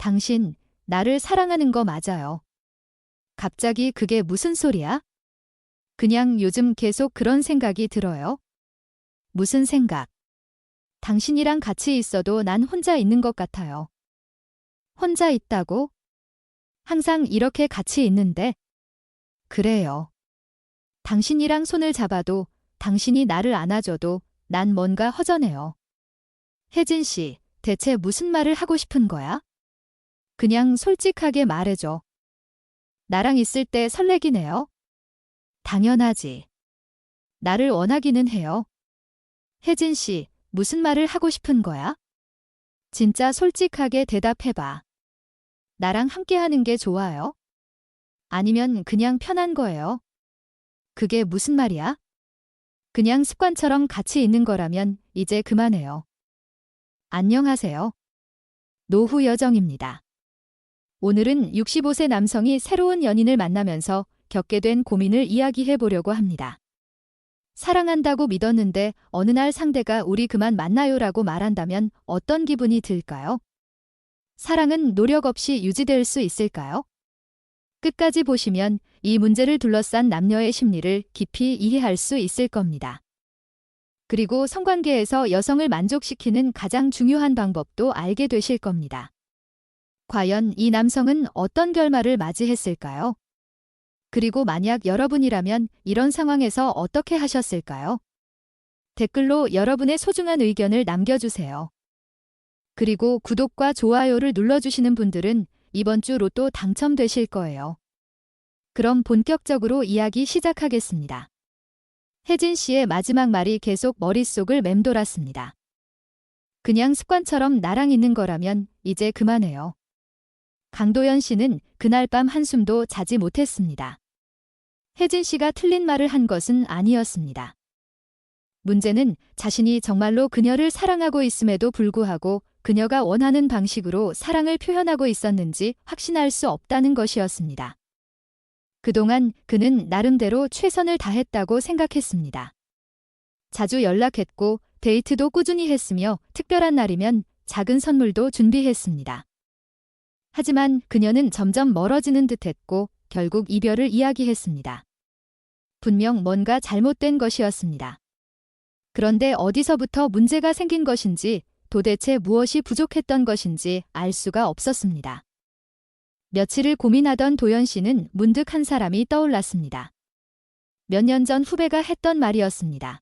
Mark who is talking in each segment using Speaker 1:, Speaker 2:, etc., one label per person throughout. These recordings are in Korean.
Speaker 1: 당신, 나를 사랑하는 거 맞아요. 갑자기 그게 무슨 소리야? 그냥 요즘 계속 그런 생각이 들어요. 무슨 생각? 당신이랑 같이 있어도 난 혼자 있는 것 같아요. 혼자 있다고? 항상 이렇게 같이 있는데? 그래요. 당신이랑 손을 잡아도, 당신이 나를 안아줘도 난 뭔가 허전해요. 혜진 씨, 대체 무슨 말을 하고 싶은 거야? 그냥 솔직하게 말해줘. 나랑 있을 때 설레긴 해요? 당연하지. 나를 원하기는 해요. 혜진 씨, 무슨 말을 하고 싶은 거야? 진짜 솔직하게 대답해봐. 나랑 함께 하는 게 좋아요? 아니면 그냥 편한 거예요? 그게 무슨 말이야? 그냥 습관처럼 같이 있는 거라면 이제 그만해요. 안녕하세요. 노후 여정입니다. 오늘은 65세 남성이 새로운 연인을 만나면서 겪게 된 고민을 이야기해 보려고 합니다. 사랑한다고 믿었는데 어느 날 상대가 우리 그만 만나요라고 말한다면 어떤 기분이 들까요? 사랑은 노력 없이 유지될 수 있을까요? 끝까지 보시면 이 문제를 둘러싼 남녀의 심리를 깊이 이해할 수 있을 겁니다. 그리고 성관계에서 여성을 만족시키는 가장 중요한 방법도 알게 되실 겁니다. 과연 이 남성은 어떤 결말을 맞이했을까요? 그리고 만약 여러분이라면 이런 상황에서 어떻게 하셨을까요? 댓글로 여러분의 소중한 의견을 남겨주세요. 그리고 구독과 좋아요를 눌러주시는 분들은 이번 주 로또 당첨되실 거예요. 그럼 본격적으로 이야기 시작하겠습니다. 혜진 씨의 마지막 말이 계속 머릿속을 맴돌았습니다. 그냥 습관처럼 나랑 있는 거라면 이제 그만해요. 강도연 씨는 그날 밤 한숨도 자지 못했습니다. 혜진 씨가 틀린 말을 한 것은 아니었습니다. 문제는 자신이 정말로 그녀를 사랑하고 있음에도 불구하고 그녀가 원하는 방식으로 사랑을 표현하고 있었는지 확신할 수 없다는 것이었습니다. 그동안 그는 나름대로 최선을 다했다고 생각했습니다. 자주 연락했고 데이트도 꾸준히 했으며 특별한 날이면 작은 선물도 준비했습니다. 하지만 그녀는 점점 멀어지는 듯했고 결국 이별을 이야기했습니다. 분명 뭔가 잘못된 것이었습니다. 그런데 어디서부터 문제가 생긴 것인지 도대체 무엇이 부족했던 것인지 알 수가 없었습니다. 며칠을 고민하던 도연 씨는 문득 한 사람이 떠올랐습니다. 몇 년 전 후배가 했던 말이었습니다.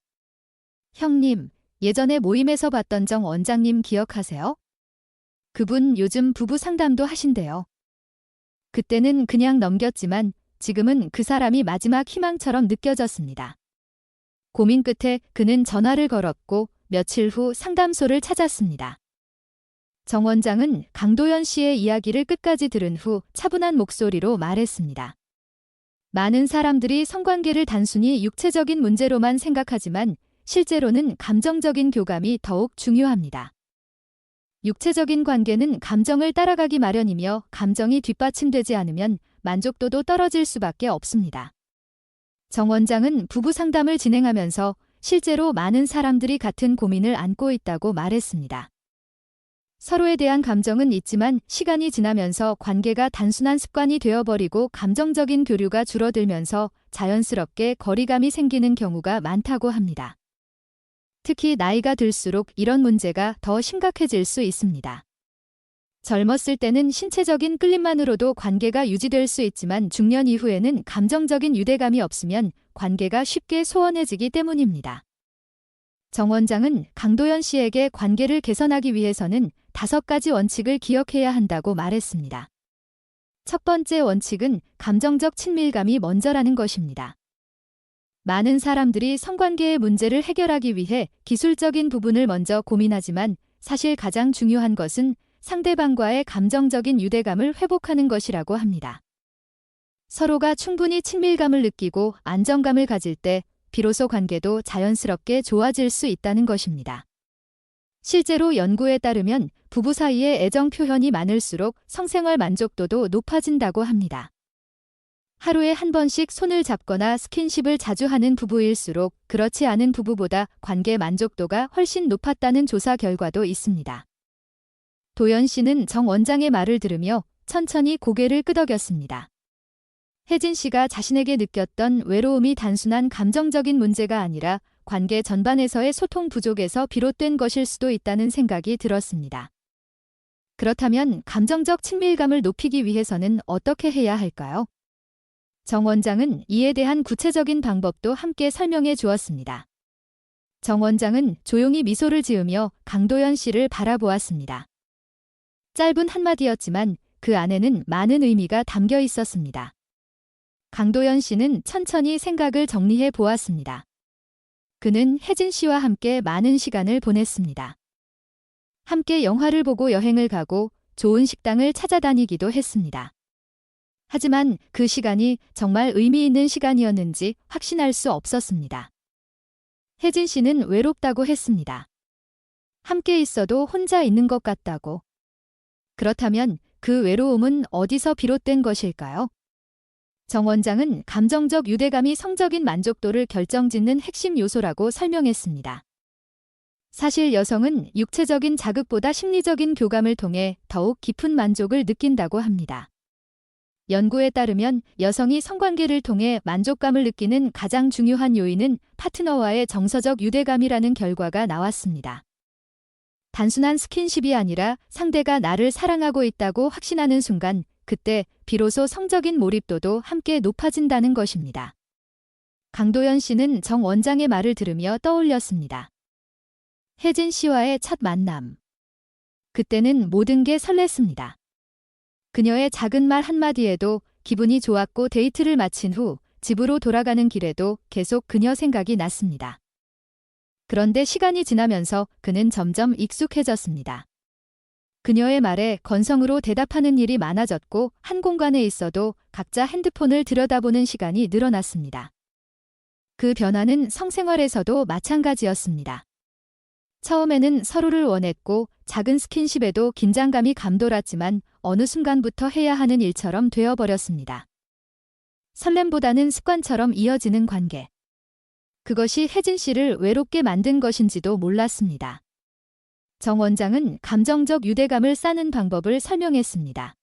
Speaker 1: 형님, 예전에 모임에서 봤던 정 원장님 기억하세요? 그분 요즘 부부 상담도 하신대요. 그때는 그냥 넘겼지만 지금은 그 사람이 마지막 희망처럼 느껴졌습니다. 고민 끝에 그는 전화를 걸었고 며칠 후 상담소를 찾았습니다. 정 원장은 강도연 씨의 이야기를 끝까지 들은 후 차분한 목소리로 말했습니다. 많은 사람들이 성관계를 단순히 육체적인 문제로만 생각하지만 실제로는 감정적인 교감이 더욱 중요합니다. 육체적인 관계는 감정을 따라가기 마련이며 감정이 뒷받침되지 않으면 만족도도 떨어질 수밖에 없습니다. 정 원장은 부부 상담을 진행하면서 실제로 많은 사람들이 같은 고민을 안고 있다고 말했습니다. 서로에 대한 감정은 있지만 시간이 지나면서 관계가 단순한 습관이 되어버리고 감정적인 교류가 줄어들면서 자연스럽게 거리감이 생기는 경우가 많다고 합니다. 특히 나이가 들수록 이런 문제가 더 심각해질 수 있습니다. 젊었을 때는 신체적인 끌림만으로도 관계가 유지될 수 있지만 중년 이후에는 감정적인 유대감이 없으면 관계가 쉽게 소원해지기 때문입니다. 정 원장은 강도연 씨에게 관계를 개선하기 위해서는 5가지 원칙을 기억해야 한다고 말했습니다. 첫 번째 원칙은 감정적 친밀감이 먼저라는 것입니다. 많은 사람들이 성관계의 문제를 해결하기 위해 기술적인 부분을 먼저 고민하지만 사실 가장 중요한 것은 상대방과의 감정적인 유대감을 회복하는 것이라고 합니다. 서로가 충분히 친밀감을 느끼고 안정감을 가질 때 비로소 관계도 자연스럽게 좋아질 수 있다는 것입니다. 실제로 연구에 따르면 부부 사이에 애정 표현이 많을수록 성생활 만족도도 높아진다고 합니다. 하루에 한 번씩 손을 잡거나 스킨십을 자주 하는 부부일수록 그렇지 않은 부부보다 관계 만족도가 훨씬 높았다는 조사 결과도 있습니다. 도연 씨는 정 원장의 말을 들으며 천천히 고개를 끄덕였습니다. 혜진 씨가 자신에게 느꼈던 외로움이 단순한 감정적인 문제가 아니라 관계 전반에서의 소통 부족에서 비롯된 것일 수도 있다는 생각이 들었습니다. 그렇다면 감정적 친밀감을 높이기 위해서는 어떻게 해야 할까요? 정 원장은 이에 대한 구체적인 방법도 함께 설명해 주었습니다. 정 원장은 조용히 미소를 지으며 강도연 씨를 바라보았습니다. 짧은 한마디였지만 그 안에는 많은 의미가 담겨 있었습니다. 강도연 씨는 천천히 생각을 정리해 보았습니다. 그는 혜진 씨와 함께 많은 시간을 보냈습니다. 함께 영화를 보고 여행을 가고 좋은 식당을 찾아다니기도 했습니다. 하지만 그 시간이 정말 의미 있는 시간이었는지 확신할 수 없었습니다. 혜진 씨는 외롭다고 했습니다. 함께 있어도 혼자 있는 것 같다고. 그렇다면 그 외로움은 어디서 비롯된 것일까요? 정 원장은 감정적 유대감이 성적인 만족도를 결정짓는 핵심 요소라고 설명했습니다. 사실 여성은 육체적인 자극보다 심리적인 교감을 통해 더욱 깊은 만족을 느낀다고 합니다. 연구에 따르면 여성이 성관계를 통해 만족감을 느끼는 가장 중요한 요인은 파트너와의 정서적 유대감이라는 결과가 나왔습니다. 단순한 스킨십이 아니라 상대가 나를 사랑하고 있다고 확신하는 순간, 그때 비로소 성적인 몰입도도 함께 높아진다는 것입니다. 강도연 씨는 정 원장의 말을 들으며 떠올렸습니다. 혜진 씨와의 첫 만남. 그때는 모든 게 설렜습니다. 그녀의 작은 말 한마디에도 기분이 좋았고 데이트를 마친 후 집으로 돌아가는 길에도 계속 그녀 생각이 났습니다. 그런데 시간이 지나면서 그는 점점 익숙해졌습니다. 그녀의 말에 건성으로 대답하는 일이 많아졌고 한 공간에 있어도 각자 핸드폰을 들여다보는 시간이 늘어났습니다. 그 변화는 성생활에서도 마찬가지였습니다. 처음에는 서로를 원했고 작은 스킨십에도 긴장감이 감돌았지만 어느 순간부터 해야 하는 일처럼 되어버렸습니다. 설렘보다는 습관처럼 이어지는 관계. 그것이 혜진 씨를 외롭게 만든 것인지도 몰랐습니다. 정 원장은 감정적 유대감을 쌓는 방법을 설명했습니다.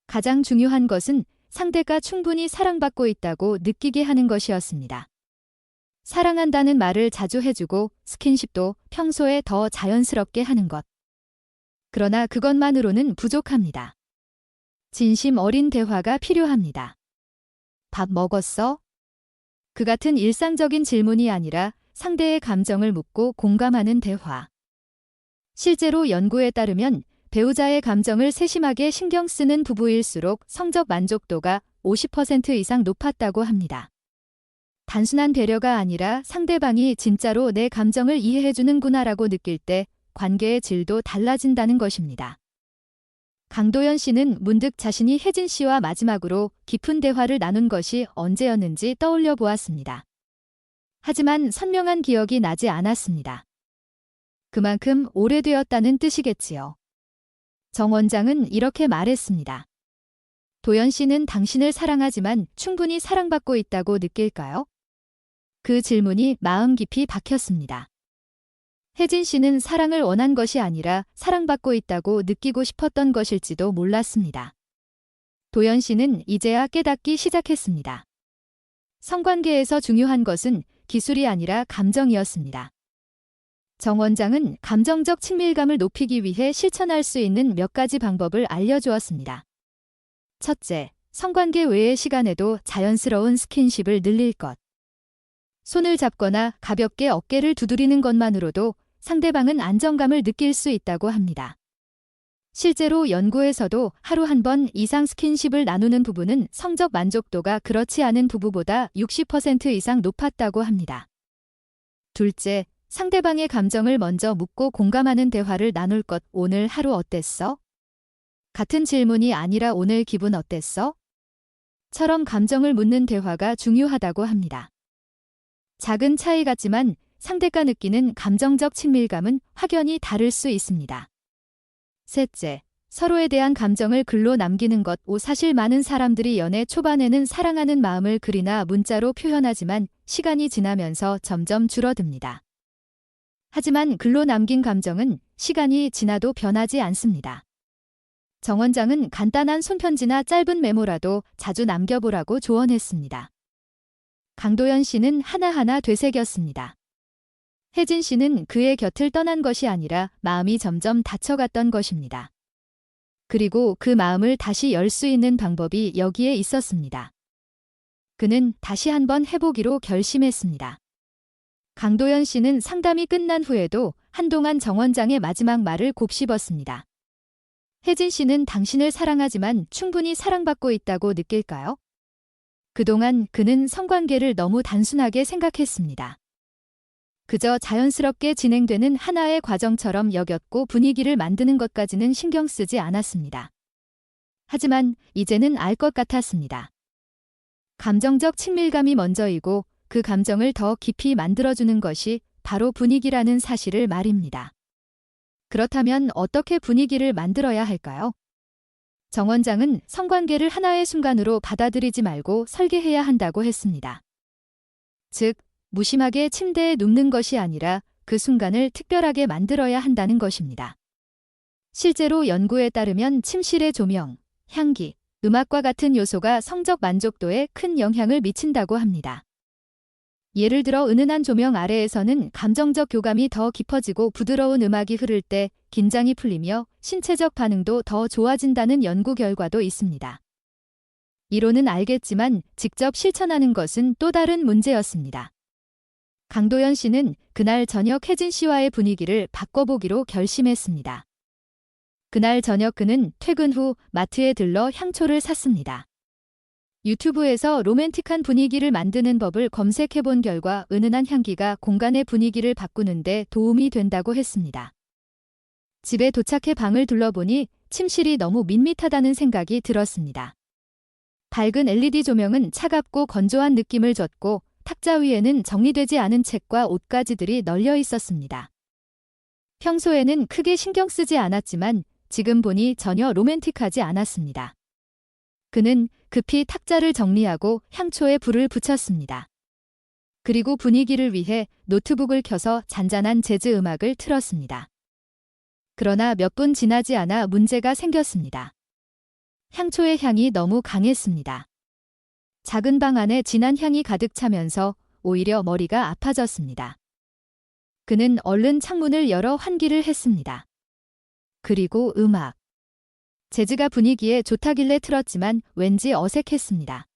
Speaker 1: 가장 중요한 것은 상대가 충분히 사랑받고 있다고 느끼게 하는 것이었습니다. 사랑한다는 말을 자주 해주고 스킨십도 평소에 더 자연스럽게 하는 것. 그러나 그것만으로는 부족합니다. 진심 어린 대화가 필요합니다. 밥 먹었어? 그 같은 일상적인 질문이 아니라 상대의 감정을 묻고 공감하는 대화. 실제로 연구에 따르면 배우자의 감정을 세심하게 신경 쓰는 부부일수록 성적 만족도가 50% 이상 높았다고 합니다. 단순한 배려가 아니라 상대방이 진짜로 내 감정을 이해해주는구나라고 느낄 때 관계의 질도 달라진다는 것입니다. 강도연 씨는 문득 자신이 혜진 씨와 마지막으로 깊은 대화를 나눈 것이 언제였는지 떠올려 보았습니다. 하지만 선명한 기억이 나지 않았습니다. 그만큼 오래되었다는 뜻이겠지요. 정 원장은 이렇게 말했습니다. 도연 씨는 당신을 사랑하지만 충분히 사랑받고 있다고 느낄까요? 그 질문이 마음 깊이 박혔습니다. 혜진 씨는 사랑을 원한 것이 아니라 사랑받고 있다고 느끼고 싶었던 것일지도 몰랐습니다. 도연 씨는 이제야 깨닫기 시작했습니다. 성관계에서 중요한 것은 기술이 아니라 감정이었습니다. 정 원장은 감정적 친밀감을 높이기 위해 실천할 수 있는 몇 가지 방법을 알려주었습니다. 첫째, 성관계 외의 시간에도 자연스러운 스킨십을 늘릴 것. 손을 잡거나 가볍게 어깨를 두드리는 것만으로도 상대방은 안정감을 느낄 수 있다고 합니다. 실제로 연구에서도 하루 한 번 이상 스킨십을 나누는 부부는 성적 만족도가 그렇지 않은 부부보다 60% 이상 높았다고 합니다. 둘째, 상대방의 감정을 먼저 묻고 공감하는 대화를 나눌 것. 오늘 하루 어땠어? 같은 질문이 아니라 오늘 기분 어땠어? 처럼 감정을 묻는 대화가 중요하다고 합니다. 작은 차이 같지만 상대가 느끼는 감정적 친밀감은 확연히 다를 수 있습니다. 셋째, 서로에 대한 감정을 글로 남기는 것. 사실 많은 사람들이 연애 초반에는 사랑하는 마음을 글이나 문자로 표현하지만 시간이 지나면서 점점 줄어듭니다. 하지만 글로 남긴 감정은 시간이 지나도 변하지 않습니다. 정 원장은 간단한 손편지나 짧은 메모라도 자주 남겨보라고 조언했습니다. 강도연 씨는 하나하나 되새겼습니다. 혜진 씨는 그의 곁을 떠난 것이 아니라 마음이 점점 닫혀갔던 것입니다. 그리고 그 마음을 다시 열 수 있는 방법이 여기에 있었습니다. 그는 다시 한번 해보기로 결심했습니다. 강도연 씨는 상담이 끝난 후에도 한동안 정 원장의 마지막 말을 곱씹었습니다. 혜진 씨는 당신을 사랑하지만 충분히 사랑받고 있다고 느낄까요? 그동안 그는 성관계를 너무 단순하게 생각했습니다. 그저 자연스럽게 진행되는 하나의 과정처럼 여겼고 분위기를 만드는 것까지는 신경 쓰지 않았습니다. 하지만 이제는 알 것 같았습니다. 감정적 친밀감이 먼저이고 그 감정을 더 깊이 만들어주는 것이 바로 분위기라는 사실을 말입니다. 그렇다면 어떻게 분위기를 만들어야 할까요? 정 원장은 성관계를 하나의 순간으로 받아들이지 말고 설계해야 한다고 했습니다. 즉, 무심하게 침대에 눕는 것이 아니라 그 순간을 특별하게 만들어야 한다는 것입니다. 실제로 연구에 따르면 침실의 조명, 향기, 음악과 같은 요소가 성적 만족도에 큰 영향을 미친다고 합니다. 예를 들어 은은한 조명 아래에서는 감정적 교감이 더 깊어지고 부드러운 음악이 흐를 때 긴장이 풀리며 신체적 반응도 더 좋아진다는 연구 결과도 있습니다. 이론은 알겠지만 직접 실천하는 것은 또 다른 문제였습니다. 강도연 씨는 그날 저녁 혜진 씨와의 분위기를 바꿔보기로 결심했습니다. 그날 저녁 그는 퇴근 후 마트에 들러 향초를 샀습니다. 유튜브에서 로맨틱한 분위기를 만드는 법을 검색해본 결과 은은한 향기가 공간의 분위기를 바꾸는데 도움이 된다고 했습니다. 집에 도착해 방을 둘러보니 침실이 너무 밋밋하다는 생각이 들었습니다. 밝은 LED 조명은 차갑고 건조한 느낌을 줬고 탁자 위에는 정리되지 않은 책과 옷가지들이 널려 있었습니다. 평소에는 크게 신경 쓰지 않았지만 지금 보니 전혀 로맨틱하지 않았습니다. 그는 급히 탁자를 정리하고 향초에 불을 붙였습니다. 그리고 분위기를 위해 노트북을 켜서 잔잔한 재즈 음악을 틀었습니다. 그러나 몇 분 지나지 않아 문제가 생겼습니다. 향초의 향이 너무 강했습니다. 작은 방 안에 진한 향이 가득 차면서 오히려 머리가 아파졌습니다. 그는 얼른 창문을 열어 환기를 했습니다. 그리고 음악. 재즈가 분위기에 좋다길래 틀었지만 왠지 어색했습니다.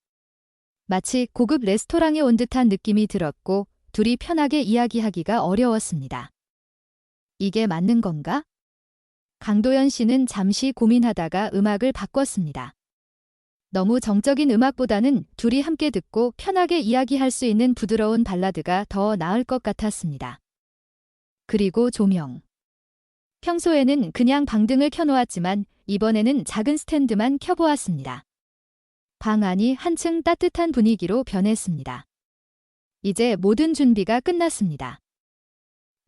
Speaker 1: 마치 고급 레스토랑에 온 듯한 느낌이 들었고 둘이 편하게 이야기하기가 어려웠습니다. 이게 맞는 건가? 강도연 씨는 잠시 고민하다가 음악을 바꿨습니다. 너무 정적인 음악보다는 둘이 함께 듣고 편하게 이야기할 수 있는 부드러운 발라드가 더 나을 것 같았습니다. 그리고 조명. 평소에는 그냥 방등을 켜놓았지만 이번에는 작은 스탠드만 켜보았습니다. 방 안이 한층 따뜻한 분위기로 변했습니다. 이제 모든 준비가 끝났습니다.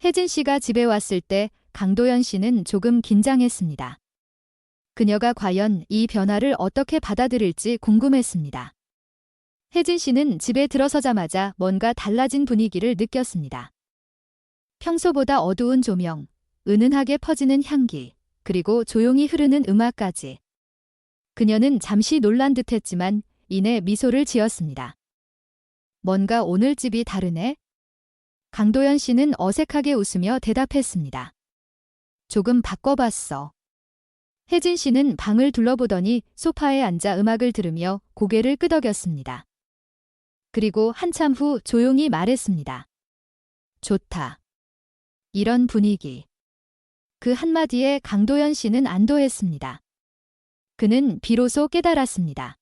Speaker 1: 혜진 씨가 집에 왔을 때 강도연 씨는 조금 긴장했습니다. 그녀가 과연 이 변화를 어떻게 받아들일지 궁금했습니다. 혜진 씨는 집에 들어서자마자 뭔가 달라진 분위기를 느꼈습니다. 평소보다 어두운 조명, 은은하게 퍼지는 향기, 그리고 조용히 흐르는 음악까지. 그녀는 잠시 놀란 듯했지만 이내 미소를 지었습니다. 뭔가 오늘 집이 다르네? 강도연 씨는 어색하게 웃으며 대답했습니다. 조금 바꿔봤어. 혜진 씨는 방을 둘러보더니 소파에 앉아 음악을 들으며 고개를 끄덕였습니다. 그리고 한참 후 조용히 말했습니다. 좋다. 이런 분위기. 그 한마디에 강도연 씨는 안도했습니다. 그는 비로소 깨달았습니다.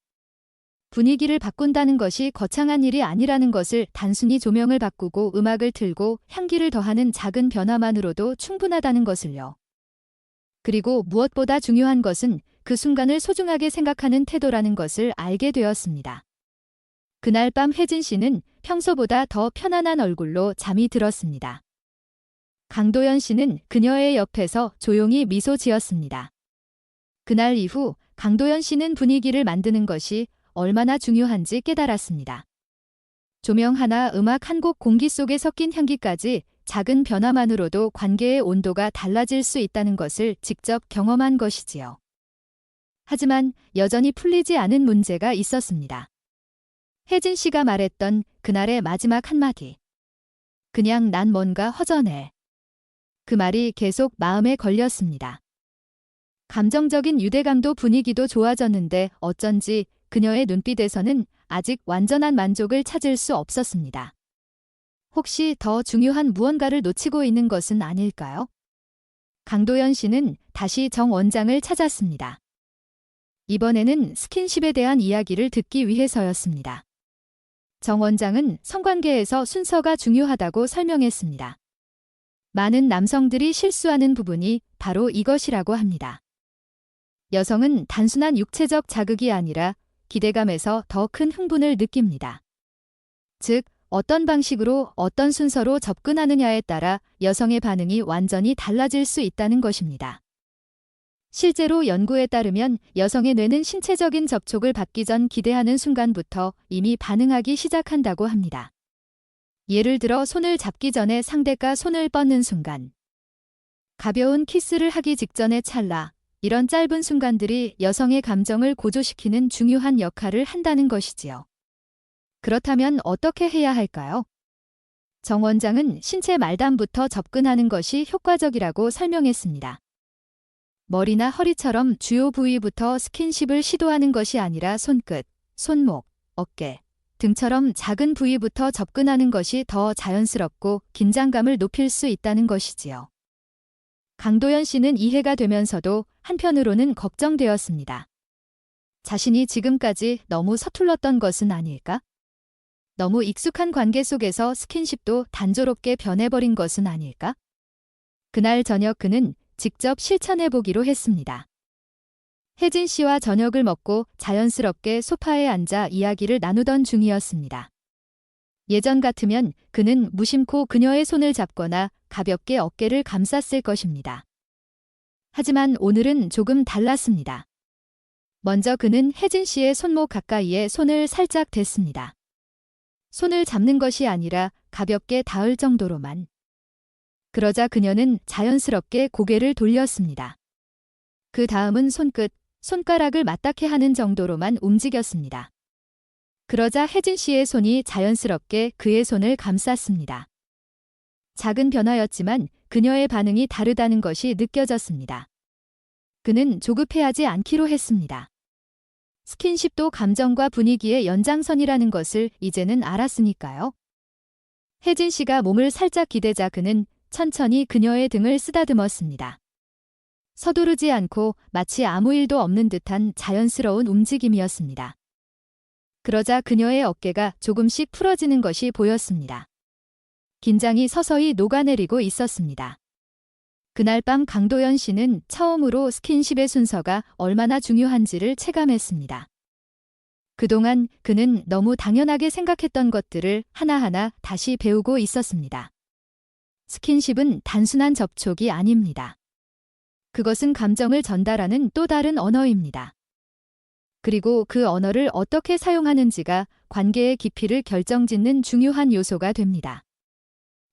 Speaker 1: 분위기를 바꾼다는 것이 거창한 일이 아니라는 것을 단순히 조명을 바꾸고 음악을 틀고 향기를 더하는 작은 변화만으로도 충분하다는 것을요. 그리고 무엇보다 중요한 것은 그 순간을 소중하게 생각하는 태도라는 것을 알게 되었습니다. 그날 밤 혜진 씨는 평소보다 더 편안한 얼굴로 잠이 들었습니다. 강도연 씨는 그녀의 옆에서 조용히 미소 지었습니다. 그날 이후 강도연 씨는 분위기를 만드는 것이 얼마나 중요한지 깨달았습니다. 조명 하나, 음악 한 곡, 공기 속에 섞인 향기까지 작은 변화만으로도 관계의 온도가 달라질 수 있다는 것을 직접 경험한 것이지요. 하지만 여전히 풀리지 않은 문제가 있었습니다. 혜진 씨가 말했던 그날의 마지막 한마디. 그냥 난 뭔가 허전해. 그 말이 계속 마음에 걸렸습니다. 감정적인 유대감도 분위기도 좋아졌는데 어쩐지 그녀의 눈빛에서는 아직 완전한 만족을 찾을 수 없었습니다. 혹시 더 중요한 무언가를 놓치고 있는 것은 아닐까요? 강도연 씨는 다시 정 원장을 찾았습니다. 이번에는 스킨십에 대한 이야기를 듣기 위해서였습니다. 정 원장은 성관계에서 순서가 중요하다고 설명했습니다. 많은 남성들이 실수하는 부분이 바로 이것이라고 합니다. 여성은 단순한 육체적 자극이 아니라 기대감에서 더 큰 흥분을 느낍니다. 즉, 어떤 방식으로 어떤 순서로 접근하느냐에 따라 여성의 반응이 완전히 달라질 수 있다는 것입니다. 실제로 연구에 따르면 여성의 뇌는 신체적인 접촉을 받기 전 기대하는 순간부터 이미 반응하기 시작한다고 합니다. 예를 들어 손을 잡기 전에 상대가 손을 뻗는 순간, 가벼운 키스를 하기 직전의 찰나, 이런 짧은 순간들이 여성의 감정을 고조시키는 중요한 역할을 한다는 것이지요. 그렇다면 어떻게 해야 할까요? 정 원장은 신체 말단부터 접근하는 것이 효과적이라고 설명했습니다. 머리나 허리처럼 주요 부위부터 스킨십을 시도하는 것이 아니라 손끝, 손목, 어깨 등처럼 작은 부위부터 접근하는 것이 더 자연스럽고 긴장감을 높일 수 있다는 것이지요. 강도연 씨는 이해가 되면서도 한편으로는 걱정되었습니다. 자신이 지금까지 너무 서툴렀던 것은 아닐까? 너무 익숙한 관계 속에서 스킨십도 단조롭게 변해버린 것은 아닐까? 그날 저녁 그는 직접 실천해보기로 했습니다. 혜진 씨와 저녁을 먹고 자연스럽게 소파에 앉아 이야기를 나누던 중이었습니다. 예전 같으면 그는 무심코 그녀의 손을 잡거나 가볍게 어깨를 감쌌을 것입니다. 하지만 오늘은 조금 달랐습니다. 먼저 그는 혜진 씨의 손목 가까이에 손을 살짝 댔습니다. 손을 잡는 것이 아니라 가볍게 닿을 정도로만. 그러자 그녀는 자연스럽게 고개를 돌렸습니다. 그 다음은 손끝, 손가락을 맞닿게 하는 정도로만 움직였습니다. 그러자 혜진 씨의 손이 자연스럽게 그의 손을 감쌌습니다. 작은 변화였지만 그녀의 반응이 다르다는 것이 느껴졌습니다. 그는 조급해하지 않기로 했습니다. 스킨십도 감정과 분위기의 연장선이라는 것을 이제는 알았으니까요. 혜진 씨가 몸을 살짝 기대자 그는 천천히 그녀의 등을 쓰다듬었습니다. 서두르지 않고 마치 아무 일도 없는 듯한 자연스러운 움직임이었습니다. 그러자 그녀의 어깨가 조금씩 풀어지는 것이 보였습니다. 긴장이 서서히 녹아내리고 있었습니다. 그날 밤 강도연 씨는 처음으로 스킨십의 순서가 얼마나 중요한지를 체감했습니다. 그동안 그는 너무 당연하게 생각했던 것들을 하나하나 다시 배우고 있었습니다. 스킨십은 단순한 접촉이 아닙니다. 그것은 감정을 전달하는 또 다른 언어입니다. 그리고 그 언어를 어떻게 사용하는지가 관계의 깊이를 결정짓는 중요한 요소가 됩니다.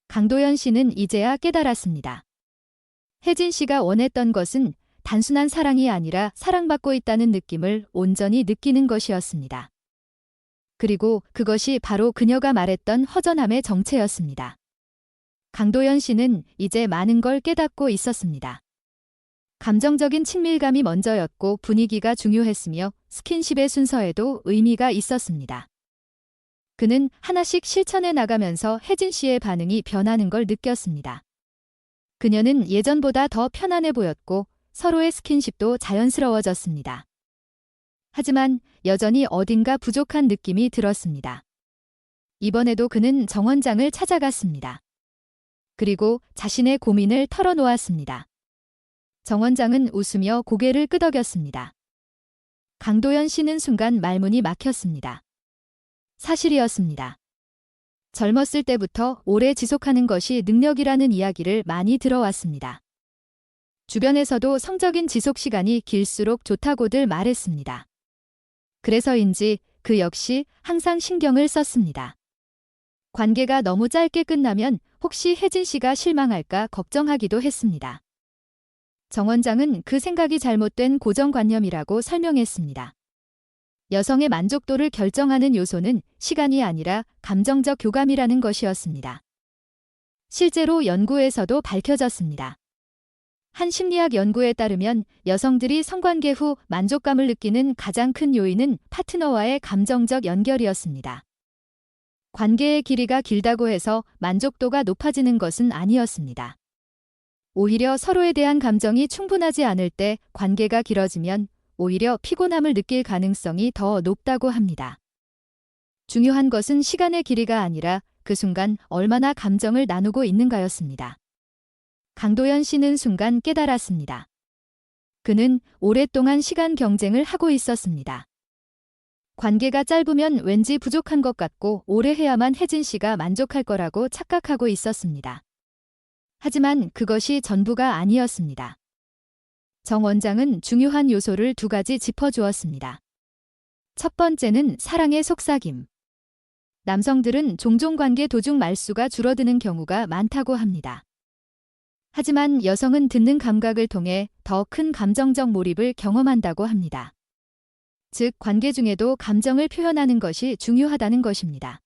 Speaker 1: 강도연 씨는 이제야 깨달았습니다. 혜진 씨가 원했던 것은 단순한 사랑이 아니라 사랑받고 있다는 느낌을 온전히 느끼는 것이었습니다. 그리고 그것이 바로 그녀가 말했던 허전함의 정체였습니다. 강도연 씨는 이제 많은 걸 깨닫고 있었습니다. 감정적인 친밀감이 먼저였고 분위기가 중요했으며 스킨십의 순서에도 의미가 있었습니다. 그는 하나씩 실천해 나가면서 혜진 씨의 반응이 변하는 걸 느꼈습니다. 그녀는 예전보다 더 편안해 보였고 서로의 스킨십도 자연스러워졌습니다. 하지만 여전히 어딘가 부족한 느낌이 들었습니다. 이번에도 그는 정 원장을 찾아갔습니다. 그리고 자신의 고민을 털어놓았습니다. 정 원장은 웃으며 고개를 끄덕였습니다. 강도연 씨는 순간 말문이 막혔습니다. 사실이었습니다. 젊었을 때부터 오래 지속하는 것이 능력이라는 이야기를 많이 들어왔습니다. 주변에서도 성적인 지속 시간이 길수록 좋다고들 말했습니다. 그래서인지 그 역시 항상 신경을 썼습니다. 관계가 너무 짧게 끝나면 혹시 혜진 씨가 실망할까 걱정하기도 했습니다. 정 원장은 그 생각이 잘못된 고정관념이라고 설명했습니다. 여성의 만족도를 결정하는 요소는 시간이 아니라 감정적 교감이라는 것이었습니다. 실제로 연구에서도 밝혀졌습니다. 한 심리학 연구에 따르면 여성들이 성관계 후 만족감을 느끼는 가장 큰 요인은 파트너와의 감정적 연결이었습니다. 관계의 길이가 길다고 해서 만족도가 높아지는 것은 아니었습니다. 오히려 서로에 대한 감정이 충분하지 않을 때 관계가 길어지면 오히려 피곤함을 느낄 가능성이 더 높다고 합니다. 중요한 것은 시간의 길이가 아니라 그 순간 얼마나 감정을 나누고 있는가였습니다. 강도연 씨는 순간 깨달았습니다. 그는 오랫동안 시간 경쟁을 하고 있었습니다. 관계가 짧으면 왠지 부족한 것 같고 오래 해야만 혜진 씨가 만족할 거라고 착각하고 있었습니다. 하지만 그것이 전부가 아니었습니다. 정 원장은 중요한 요소를 두 가지 짚어주었습니다. 첫 번째는 사랑의 속삭임. 남성들은 종종 관계 도중 말수가 줄어드는 경우가 많다고 합니다. 하지만 여성은 듣는 감각을 통해 더 큰 감정적 몰입을 경험한다고 합니다. 즉, 관계 중에도 감정을 표현하는 것이 중요하다는 것입니다.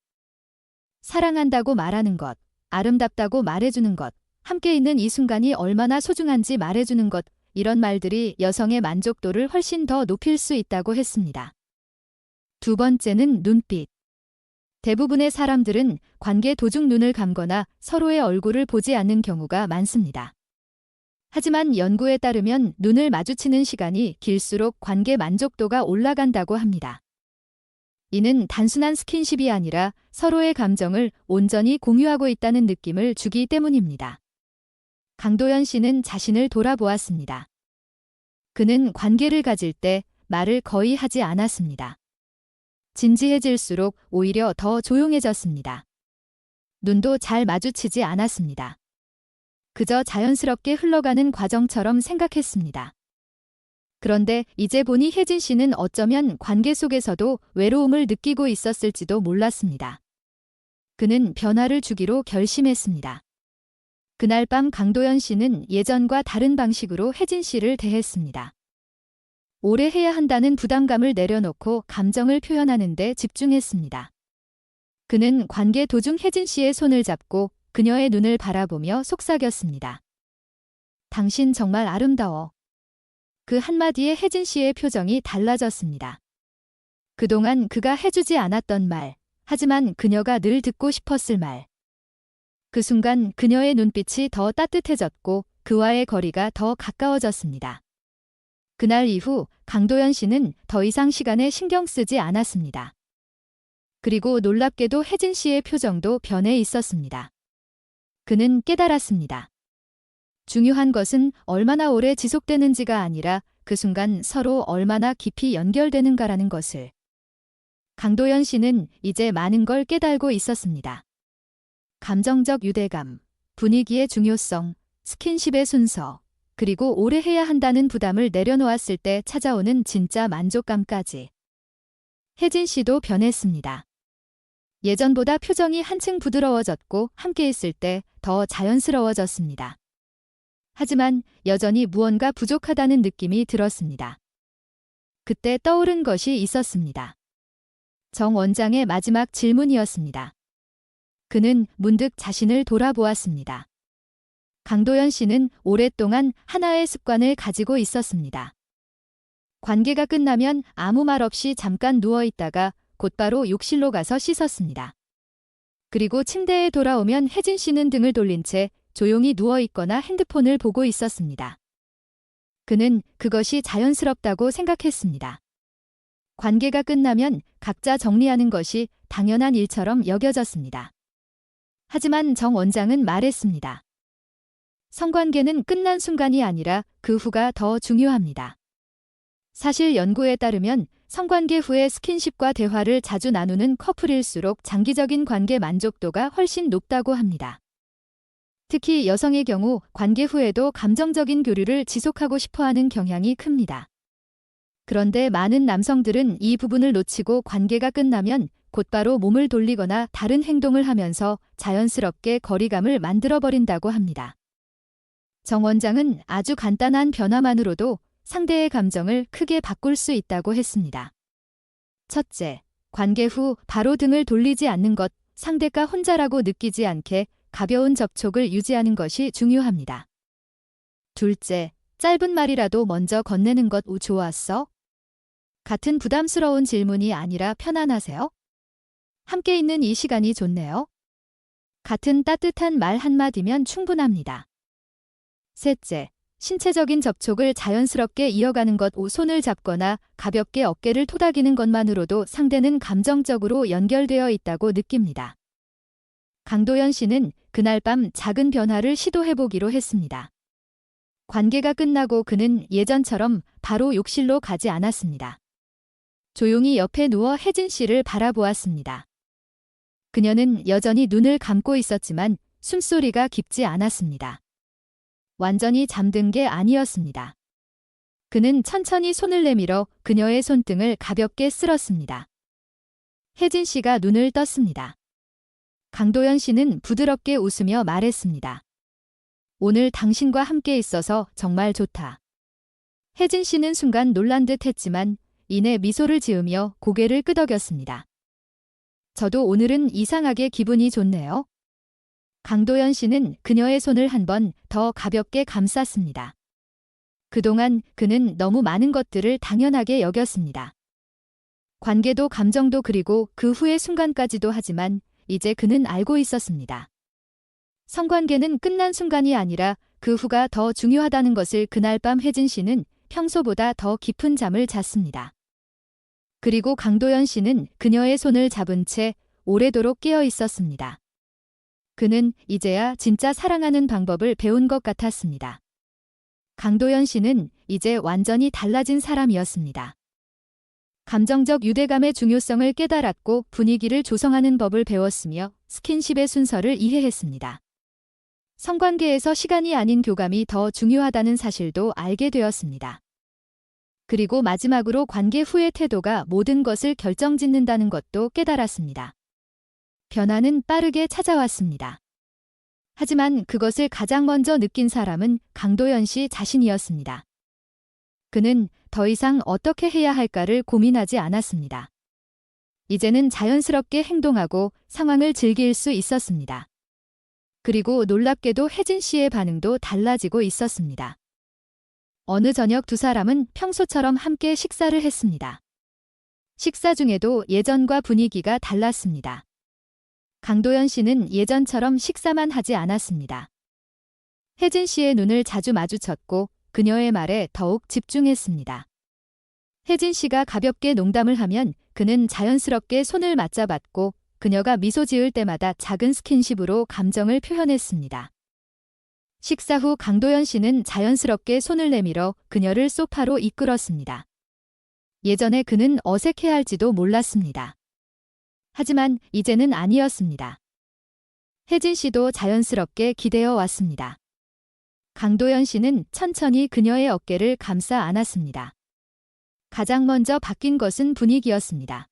Speaker 1: 사랑한다고 말하는 것, 아름답다고 말해주는 것, 함께 있는 이 순간이 얼마나 소중한지 말해주는 것, 이런 말들이 여성의 만족도를 훨씬 더 높일 수 있다고 했습니다. 두 번째는 눈빛. 대부분의 사람들은 관계 도중 눈을 감거나 서로의 얼굴을 보지 않는 경우가 많습니다. 하지만 연구에 따르면 눈을 마주치는 시간이 길수록 관계 만족도가 올라간다고 합니다. 이는 단순한 스킨십이 아니라 서로의 감정을 온전히 공유하고 있다는 느낌을 주기 때문입니다. 강도연 씨는 자신을 돌아보았습니다. 그는 관계를 가질 때 말을 거의 하지 않았습니다. 진지해질수록 오히려 더 조용해졌습니다. 눈도 잘 마주치지 않았습니다. 그저 자연스럽게 흘러가는 과정처럼 생각했습니다. 그런데 이제 보니 혜진 씨는 어쩌면 관계 속에서도 외로움을 느끼고 있었을지도 몰랐습니다. 그는 변화를 주기로 결심했습니다. 그날 밤 강도연 씨는 예전과 다른 방식으로 혜진 씨를 대했습니다. 오래 해야 한다는 부담감을 내려놓고 감정을 표현하는 데 집중했습니다. 그는 관계 도중 혜진 씨의 손을 잡고 그녀의 눈을 바라보며 속삭였습니다. 당신 정말 아름다워. 그 한마디에 혜진 씨의 표정이 달라졌습니다. 그동안 그가 해주지 않았던 말, 하지만 그녀가 늘 듣고 싶었을 말. 그 순간 그녀의 눈빛이 더 따뜻해졌고 그와의 거리가 더 가까워졌습니다. 그날 이후 강도연 씨는 더 이상 시간에 신경 쓰지 않았습니다. 그리고 놀랍게도 혜진 씨의 표정도 변해 있었습니다. 그는 깨달았습니다. 중요한 것은 얼마나 오래 지속되는지가 아니라 그 순간 서로 얼마나 깊이 연결되는가라는 것을. 강도연 씨는 이제 많은 걸 깨달고 있었습니다. 감정적 유대감, 분위기의 중요성, 스킨십의 순서, 그리고 오래 해야 한다는 부담을 내려놓았을 때 찾아오는 진짜 만족감까지. 혜진 씨도 변했습니다. 예전보다 표정이 한층 부드러워졌고 함께 있을 때 더 자연스러워졌습니다. 하지만 여전히 무언가 부족하다는 느낌이 들었습니다. 그때 떠오른 것이 있었습니다. 정 원장의 마지막 질문이었습니다. 그는 문득 자신을 돌아보았습니다. 강도연 씨는 오랫동안 하나의 습관을 가지고 있었습니다. 관계가 끝나면 아무 말 없이 잠깐 누워있다가 곧바로 욕실로 가서 씻었습니다. 그리고 침대에 돌아오면 혜진 씨는 등을 돌린 채 조용히 누워있거나 핸드폰을 보고 있었습니다. 그는 그것이 자연스럽다고 생각했습니다. 관계가 끝나면 각자 정리하는 것이 당연한 일처럼 여겨졌습니다. 하지만 정 원장은 말했습니다. 성관계는 끝난 순간이 아니라 그 후가 더 중요합니다. 사실 연구에 따르면 성관계 후에 스킨십과 대화를 자주 나누는 커플일수록 장기적인 관계 만족도가 훨씬 높다고 합니다. 특히 여성의 경우 관계 후에도 감정적인 교류를 지속하고 싶어하는 경향이 큽니다. 그런데 많은 남성들은 이 부분을 놓치고 관계가 끝나면 곧바로 몸을 돌리거나 다른 행동을 하면서 자연스럽게 거리감을 만들어버린다고 합니다. 정 원장은 아주 간단한 변화만으로도 상대의 감정을 크게 바꿀 수 있다고 했습니다. 첫째, 관계 후 바로 등을 돌리지 않는 것, 상대가 혼자라고 느끼지 않게 가벼운 접촉을 유지하는 것이 중요합니다. 둘째, 짧은 말이라도 먼저 건네는 것. 좋았어? 같은 부담스러운 질문이 아니라 편안하세요? 함께 있는 이 시간이 좋네요. 같은 따뜻한 말 한마디면 충분합니다. 셋째, 신체적인 접촉을 자연스럽게 이어가는 것. 손을 잡거나 가볍게 어깨를 토닥이는 것만으로도 상대는 감정적으로 연결되어 있다고 느낍니다. 강도연 씨는 그날 밤 작은 변화를 시도해보기로 했습니다. 관계가 끝나고 그는 예전처럼 바로 욕실로 가지 않았습니다. 조용히 옆에 누워 혜진 씨를 바라보았습니다. 그녀는 여전히 눈을 감고 있었지만 숨소리가 깊지 않았습니다. 완전히 잠든 게 아니었습니다. 그는 천천히 손을 내밀어 그녀의 손등을 가볍게 쓸었습니다. 혜진 씨가 눈을 떴습니다. 강도연 씨는 부드럽게 웃으며 말했습니다. 오늘 당신과 함께 있어서 정말 좋다. 혜진 씨는 순간 놀란 듯 했지만 이내 미소를 지으며 고개를 끄덕였습니다. 저도 오늘은 이상하게 기분이 좋네요. 강도연 씨는 그녀의 손을 한 번 더 가볍게 감쌌습니다. 그동안 그는 너무 많은 것들을 당연하게 여겼습니다. 관계도 감정도 그리고 그 후의 순간까지도. 하지만 이제 그는 알고 있었습니다. 성관계는 끝난 순간이 아니라 그 후가 더 중요하다는 것을. 그날 밤 혜진 씨는 평소보다 더 깊은 잠을 잤습니다. 그리고 강도연 씨는 그녀의 손을 잡은 채 오래도록 깨어 있었습니다. 그는 이제야 진짜 사랑하는 방법을 배운 것 같았습니다. 강도연 씨는 이제 완전히 달라진 사람이었습니다. 감정적 유대감의 중요성을 깨달았고 분위기를 조성하는 법을 배웠으며 스킨십의 순서를 이해했습니다. 성관계에서 시간이 아닌 교감이 더 중요하다는 사실도 알게 되었습니다. 그리고 마지막으로 관계 후의 태도가 모든 것을 결정짓는다는 것도 깨달았습니다. 변화는 빠르게 찾아왔습니다. 하지만 그것을 가장 먼저 느낀 사람은 강도연 씨 자신이었습니다. 그는 더 이상 어떻게 해야 할까를 고민하지 않았습니다. 이제는 자연스럽게 행동하고 상황을 즐길 수 있었습니다. 그리고 놀랍게도 혜진 씨의 반응도 달라지고 있었습니다. 어느 저녁 두 사람은 평소처럼 함께 식사를 했습니다. 식사 중에도 예전과 분위기가 달랐습니다. 강도연 씨는 예전처럼 식사만 하지 않았습니다. 혜진 씨의 눈을 자주 마주쳤고 그녀의 말에 더욱 집중했습니다. 혜진 씨가 가볍게 농담을 하면 그는 자연스럽게 손을 맞잡았고 그녀가 미소 지을 때마다 작은 스킨십으로 감정을 표현했습니다. 식사 후 강도연 씨는 자연스럽게 손을 내밀어 그녀를 소파로 이끌었습니다. 예전에 그는 어색해할지도 몰랐습니다. 하지만 이제는 아니었습니다. 혜진 씨도 자연스럽게 기대어 왔습니다. 강도연 씨는 천천히 그녀의 어깨를 감싸 안았습니다. 가장 먼저 바뀐 것은 분위기였습니다.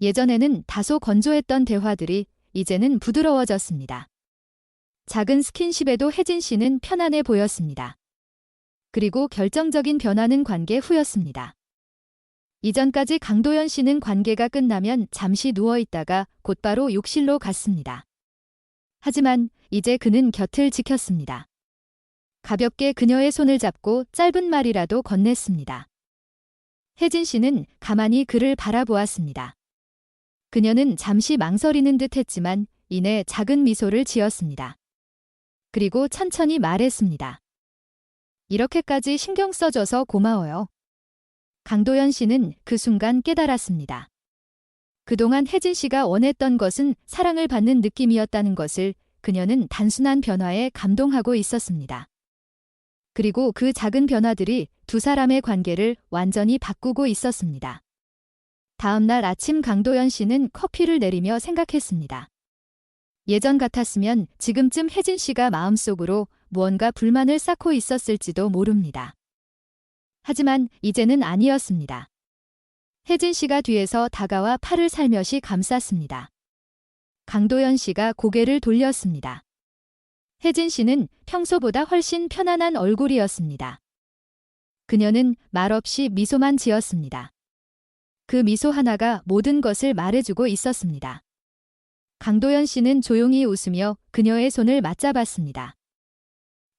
Speaker 1: 예전에는 다소 건조했던 대화들이 이제는 부드러워졌습니다. 작은 스킨십에도 혜진 씨는 편안해 보였습니다. 그리고 결정적인 변화는 관계 후였습니다. 이전까지 강도연 씨는 관계가 끝나면 잠시 누워있다가 곧바로 욕실로 갔습니다. 하지만 이제 그는 곁을 지켰습니다. 가볍게 그녀의 손을 잡고 짧은 말이라도 건넸습니다. 혜진 씨는 가만히 그를 바라보았습니다. 그녀는 잠시 망설이는 듯 했지만 이내 작은 미소를 지었습니다. 그리고 천천히 말했습니다. 이렇게까지 신경 써줘서 고마워요. 강도연 씨는 그 순간 깨달았습니다. 그동안 혜진 씨가 원했던 것은 사랑을 받는 느낌이었다는 것을. 그녀는 단순한 변화에 감동하고 있었습니다. 그리고 그 작은 변화들이 두 사람의 관계를 완전히 바꾸고 있었습니다. 다음 날 아침 강도연 씨는 커피를 내리며 생각했습니다. 예전 같았으면 지금쯤 혜진 씨가 마음속으로 무언가 불만을 쌓고 있었을지도 모릅니다. 하지만 이제는 아니었습니다. 혜진 씨가 뒤에서 다가와 팔을 살며시 감쌌습니다. 강도연 씨가 고개를 돌렸습니다. 혜진 씨는 평소보다 훨씬 편안한 얼굴이었습니다. 그녀는 말없이 미소만 지었습니다. 그 미소 하나가 모든 것을 말해주고 있었습니다. 강도연 씨는 조용히 웃으며 그녀의 손을 맞잡았습니다.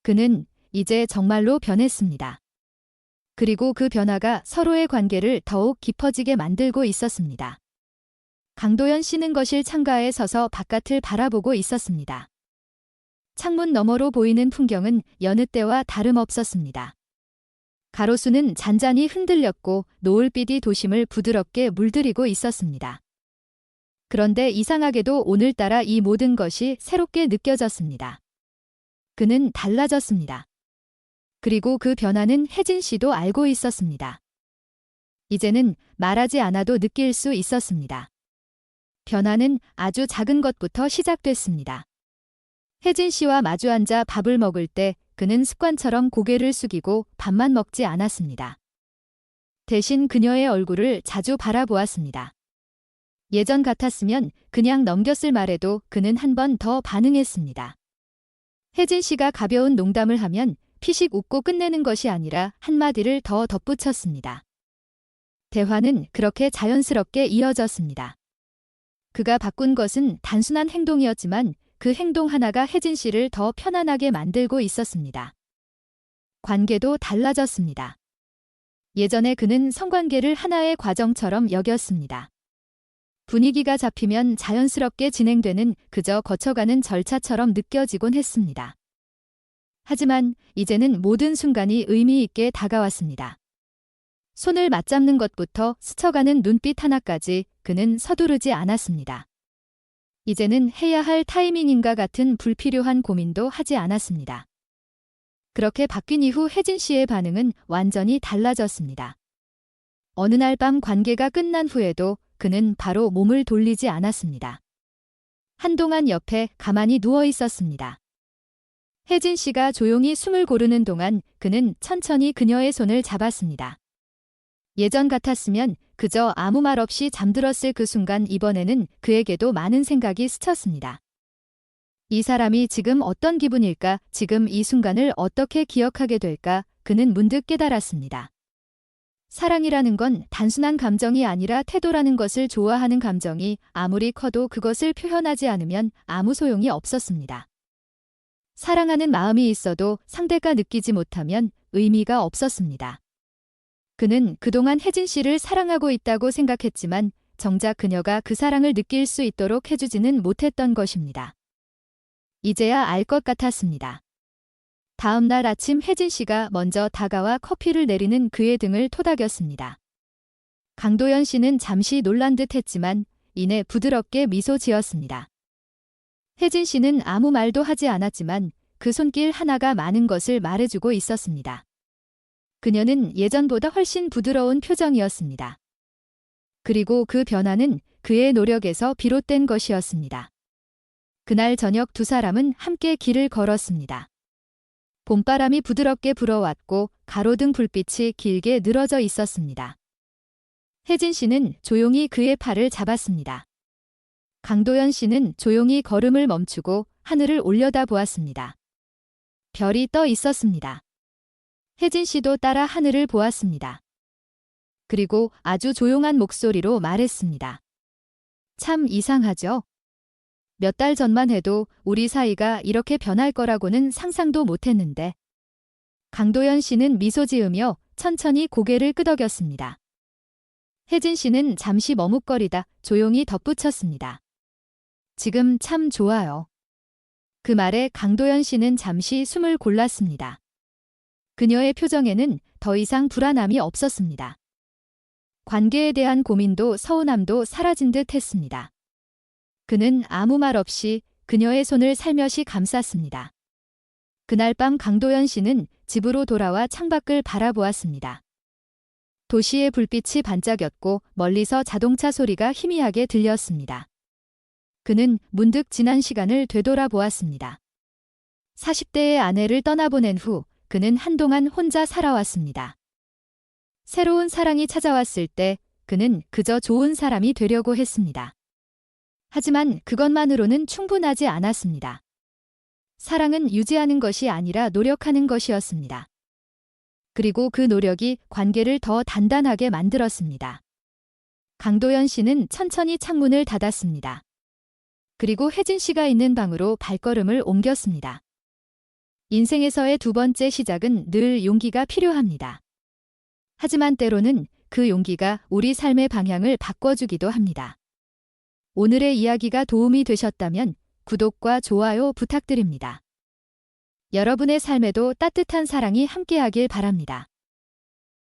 Speaker 1: 그는 이제 정말로 변했습니다. 그리고 그 변화가 서로의 관계를 더욱 깊어지게 만들고 있었습니다. 강도연 씨는 거실 창가에 서서 바깥을 바라보고 있었습니다. 창문 너머로 보이는 풍경은 여느 때와 다름없었습니다. 가로수는 잔잔히 흔들렸고 노을빛이 도심을 부드럽게 물들이고 있었습니다. 그런데 이상하게도 오늘따라 이 모든 것이 새롭게 느껴졌습니다. 그는 달라졌습니다. 그리고 그 변화는 혜진 씨도 알고 있었습니다. 이제는 말하지 않아도 느낄 수 있었습니다. 변화는 아주 작은 것부터 시작됐습니다. 혜진 씨와 마주 앉아 밥을 먹을 때 그는 습관처럼 고개를 숙이고 밥만 먹지 않았습니다. 대신 그녀의 얼굴을 자주 바라보았습니다. 예전 같았으면 그냥 넘겼을 말에도 그는 한 번 더 반응했습니다. 혜진 씨가 가벼운 농담을 하면 피식 웃고 끝내는 것이 아니라 한마디를 더 덧붙였습니다. 대화는 그렇게 자연스럽게 이어졌습니다. 그가 바꾼 것은 단순한 행동이었지만 그 행동 하나가 혜진 씨를 더 편안하게 만들고 있었습니다. 관계도 달라졌습니다. 예전에 그는 성관계를 하나의 과정처럼 여겼습니다. 분위기가 잡히면 자연스럽게 진행되는 그저 거쳐가는 절차처럼 느껴지곤 했습니다. 하지만 이제는 모든 순간이 의미 있게 다가왔습니다. 손을 맞잡는 것부터 스쳐가는 눈빛 하나까지 그는 서두르지 않았습니다. 이제는 해야 할 타이밍인가 같은 불필요한 고민도 하지 않았습니다. 그렇게 바뀐 이후 혜진 씨의 반응은 완전히 달라졌습니다. 어느 날 밤 관계가 끝난 후에도 그는 바로 몸을 돌리지 않았습니다. 한동안 옆에 가만히 누워 있었습니다. 혜진 씨가 조용히 숨을 고르는 동안 그는 천천히 그녀의 손을 잡았습니다. 예전 같았으면 그저 아무 말 없이 잠들었을 그 순간 이번에는 그에게도 많은 생각이 스쳤습니다. 이 사람이 지금 어떤 기분일까? 지금 이 순간을 어떻게 기억하게 될까? 그는 문득 깨달았습니다. 사랑이라는 건 단순한 감정이 아니라 태도라는 것을 좋아하는 감정이 아무리 커도 그것을 표현하지 않으면 아무 소용이 없었습니다. 사랑하는 마음이 있어도 상대가 느끼지 못하면 의미가 없었습니다. 그는 그동안 혜진 씨를 사랑하고 있다고 생각했지만 정작 그녀가 그 사랑을 느낄 수 있도록 해주지는 못했던 것입니다. 이제야 알 것 같았습니다. 다음 날 아침 혜진 씨가 먼저 다가와 커피를 내리는 그의 등을 토닥였습니다. 강도연 씨는 잠시 놀란 듯 했지만 이내 부드럽게 미소 지었습니다. 혜진 씨는 아무 말도 하지 않았지만 그 손길 하나가 많은 것을 말해주고 있었습니다. 그녀는 예전보다 훨씬 부드러운 표정이었습니다. 그리고 그 변화는 그의 노력에서 비롯된 것이었습니다. 그날 저녁 두 사람은 함께 길을 걸었습니다. 봄바람이 부드럽게 불어왔고 가로등 불빛이 길게 늘어져 있었습니다. 혜진 씨는 조용히 그의 팔을 잡았습니다. 강도연 씨는 조용히 걸음을 멈추고 하늘을 올려다보았습니다. 별이 떠 있었습니다. 혜진 씨도 따라 하늘을 보았습니다. 그리고 아주 조용한 목소리로 말했습니다. 참 이상하죠? 몇 달 전만 해도 우리 사이가 이렇게 변할 거라고는 상상도 못했는데. 강도연 씨는 미소 지으며 천천히 고개를 끄덕였습니다. 혜진 씨는 잠시 머뭇거리다 조용히 덧붙였습니다. 지금 참 좋아요. 그 말에 강도연 씨는 잠시 숨을 골랐습니다. 그녀의 표정에는 더 이상 불안함이 없었습니다. 관계에 대한 고민도 서운함도 사라진 듯 했습니다. 그는 아무 말 없이 그녀의 손을 살며시 감쌌습니다. 그날 밤 강도연 씨는 집으로 돌아와 창밖을 바라보았습니다. 도시의 불빛이 반짝였고 멀리서 자동차 소리가 희미하게 들렸습니다. 그는 문득 지난 시간을 되돌아보았습니다. 40대의 아내를 떠나보낸 후 그는 한동안 혼자 살아왔습니다. 새로운 사랑이 찾아왔을 때 그는 그저 좋은 사람이 되려고 했습니다. 하지만 그것만으로는 충분하지 않았습니다. 사랑은 유지하는 것이 아니라 노력하는 것이었습니다. 그리고 그 노력이 관계를 더 단단하게 만들었습니다. 강도연 씨는 천천히 창문을 닫았습니다. 그리고 혜진 씨가 있는 방으로 발걸음을 옮겼습니다. 인생에서의 두 번째 시작은 늘 용기가 필요합니다. 하지만 때로는 그 용기가 우리 삶의 방향을 바꿔주기도 합니다. 오늘의 이야기가 도움이 되셨다면 구독과 좋아요 부탁드립니다. 여러분의 삶에도 따뜻한 사랑이 함께하길 바랍니다.